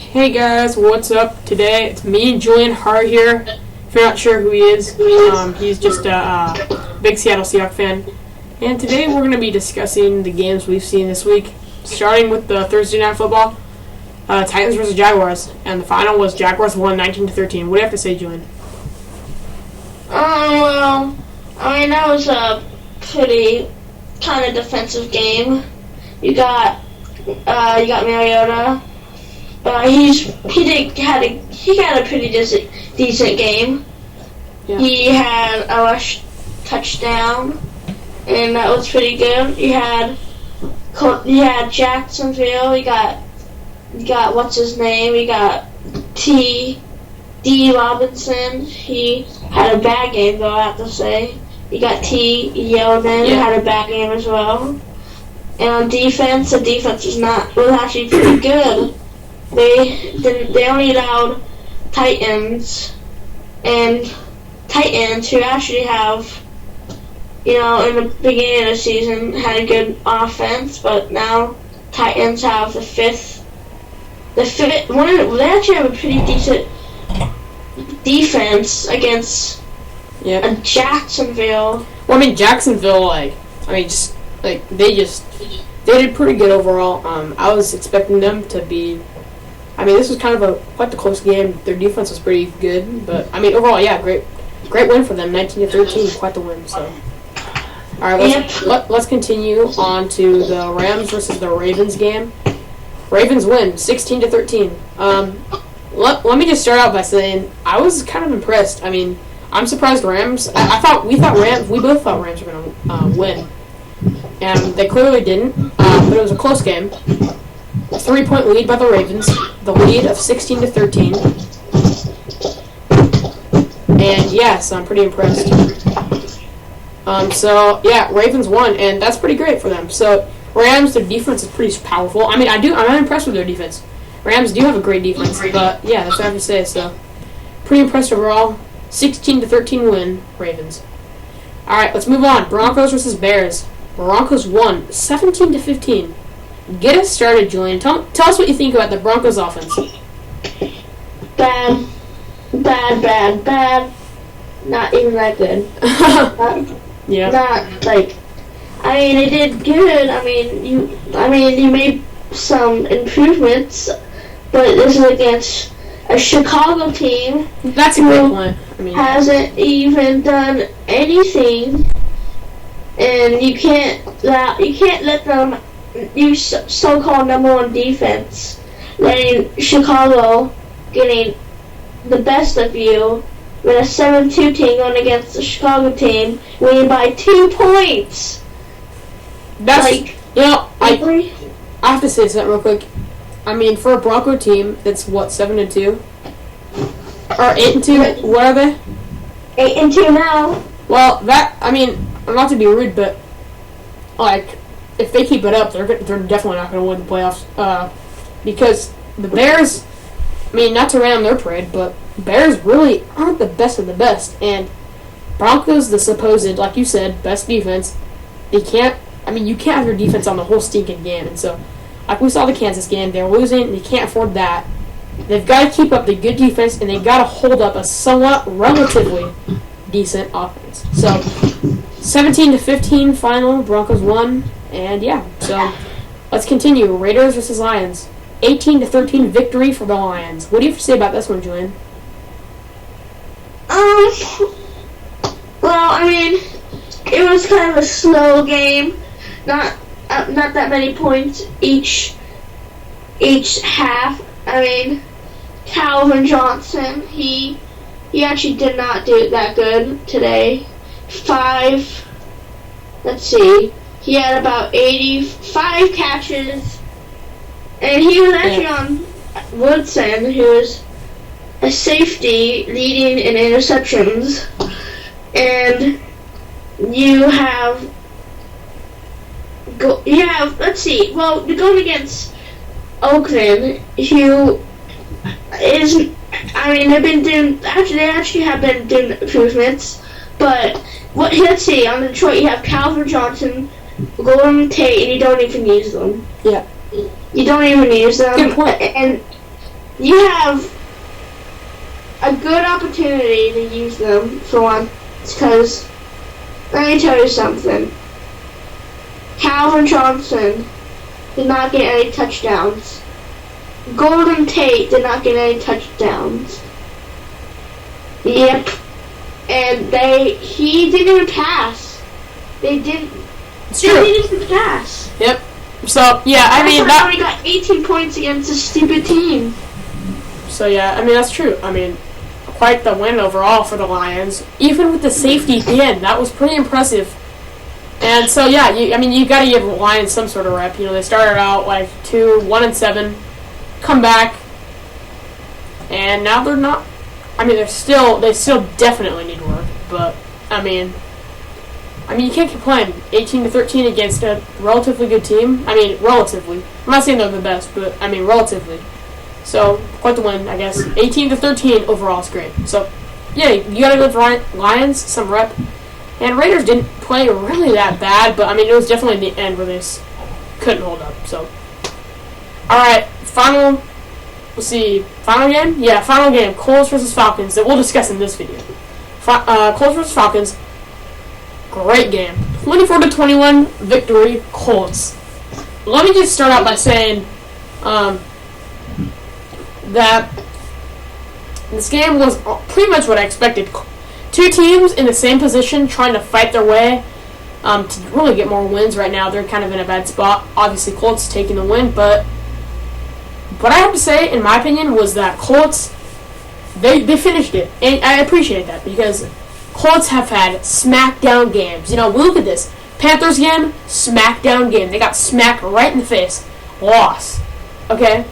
Hey guys, what's up? Today it's me and Julian Hart here. If you're not sure who he is, he's just a big Seattle Seahawks fan. And today we're going to be discussing the games we've seen this week, starting with the Thursday Night Football, Titans versus Jaguars, and the final was Jaguars won 19-13. What do you have to say, Julian? That was a pretty kind of defensive game. You got Mariota. He had a pretty decent game. Yeah. He had a rush touchdown, and that was pretty good. You had Jacksonville. You got what's his name? You got D. Robinson. He had a bad game though, I have to say. You got T. Yeldon, who had a bad game as well. And on defense, the defense was actually pretty good. They only allowed Titans who actually have, in the beginning of the season had a good offense, but now Titans have the fifth. They actually have a pretty decent defense against a Jacksonville. Well, Jacksonville, they did pretty good overall. I was expecting them to be. This was kind of quite the close game. Their defense was pretty good, but overall, yeah, great win for them, 19-13, quite the win. So, all right, let's continue on to the Rams versus the Ravens game. Ravens win 16-13. Let me just start out by saying I was kind of impressed. I'm surprised Rams. We both thought Rams were going to win, and they clearly didn't. But it was a close game. A 3-point lead by the Ravens. The lead of 16-13. And yes, I'm pretty impressed. Ravens won, and that's pretty great for them. So Rams, their defense is pretty powerful. I'm impressed with their defense. Rams do have a great defense, but yeah, that's what I have to say. So pretty impressed overall. 16-13 win, Ravens. All right, let's move on. Broncos versus Bears. Broncos won 17-15. Get us started, Julian. Tell us what you think about the Broncos offense. Bad. Not even that good. They did good. You made some improvements, but this is against a Chicago team. That's a great point. Hasn't even done anything, and you can't let them use so-called number one defense, letting Chicago getting the best of you with a 7-2 team going against the Chicago team, winning by 2 points. That's I have to say something real quick. For a Bronco team that's 7-2 or 8-2. What are they? 8-2 now. Well, not to be rude, but if they keep it up, they're definitely not going to win the playoffs. Because the Bears, not to ram their parade, but Bears really aren't the best of the best. And Broncos, the supposed, like you said, best defense. You can't have your defense on the whole stinking game. And so, like we saw the Kansas game, they're losing. They can't afford that. They've got to keep up the good defense, and they've got to hold up a somewhat relatively decent offense. So, 17-15 final, Broncos won. And so let's continue. Raiders versus Lions. 18-13 victory for the Lions. What do you have to say about this one, Julian? It was kind of a slow game. Not that many points each half. Calvin Johnson, he actually did not do that good today. He had about 85 catches, and he was actually on Woodson, who is a safety leading in interceptions. And you're going against Oakland, who is, they actually have been doing improvements, but let's see, on Detroit you have Calvin Johnson, Golden Tate, and you don't even use them. Yeah. You don't even use them. Good point. And you have a good opportunity to use them for once, because let me tell you something. Calvin Johnson did not get any touchdowns. Golden Tate did not get any touchdowns. Yep. And he didn't even pass. They didn't. It's true. They didn't even pass. Yep. So yeah, I mean that. Only got 18 points against a stupid team. So yeah, I mean that's true. I mean, quite the win overall for the Lions. Even with the safety at the end, that was pretty impressive. And so yeah, you got to give the Lions some sort of rep. You know, they started out like 1-7, come back, and now they're not. I mean, they still definitely need work, but I mean, you can't complain. 18-13 against a relatively good team. I mean, relatively. I'm not saying they're the best, but I mean relatively. So quite the win, I guess. 18-13 overall is great. So yeah, you gotta give Lions some rep. And Raiders didn't play really that bad, but I mean it was definitely the end where they couldn't hold up. So all right, final. We'll see. Final game? Yeah, final game. Colts versus Falcons that we'll discuss in this video. Colts versus Falcons. Great game. 24-21 victory, Colts. Let me just start out by saying that this game was pretty much what I expected. Two teams in the same position trying to fight their way to really get more wins right now. They're kind of in a bad spot. Obviously, Colts taking the win, but what I have to say, in my opinion, was that Colts, they finished it. And I appreciate that because Colts have had smackdown games. You know, look at this. Panthers game, smackdown game. They got smacked right in the face. Loss. Okay?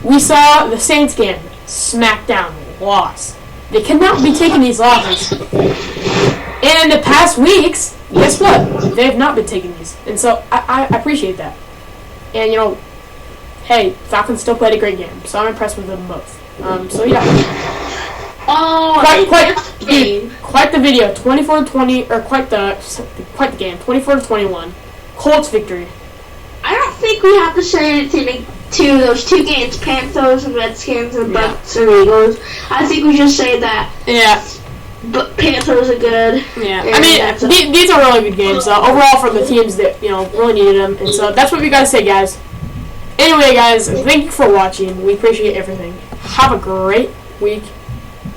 We saw the Saints game, smackdown, loss. They cannot be taking these losses. And in the past weeks, guess what? They have not been taking these. And so I appreciate that. And, you know, hey, Falcons still played a great game, so I'm impressed with them both. So yeah. Oh, quite the video. 24-20, or quite the game. 24-21. Colts victory. I don't think we have to say anything to those two games, Panthers and Redskins and Bucks and Eagles. I think we just say that. Yeah. But Panthers are good. Yeah. I mean, these are really good games. Overall, for the teams that really needed them, and so that's what we gotta say, guys. Anyway, guys, thank you for watching. We appreciate everything. Have a great week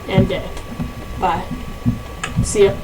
and day. Bye. See ya.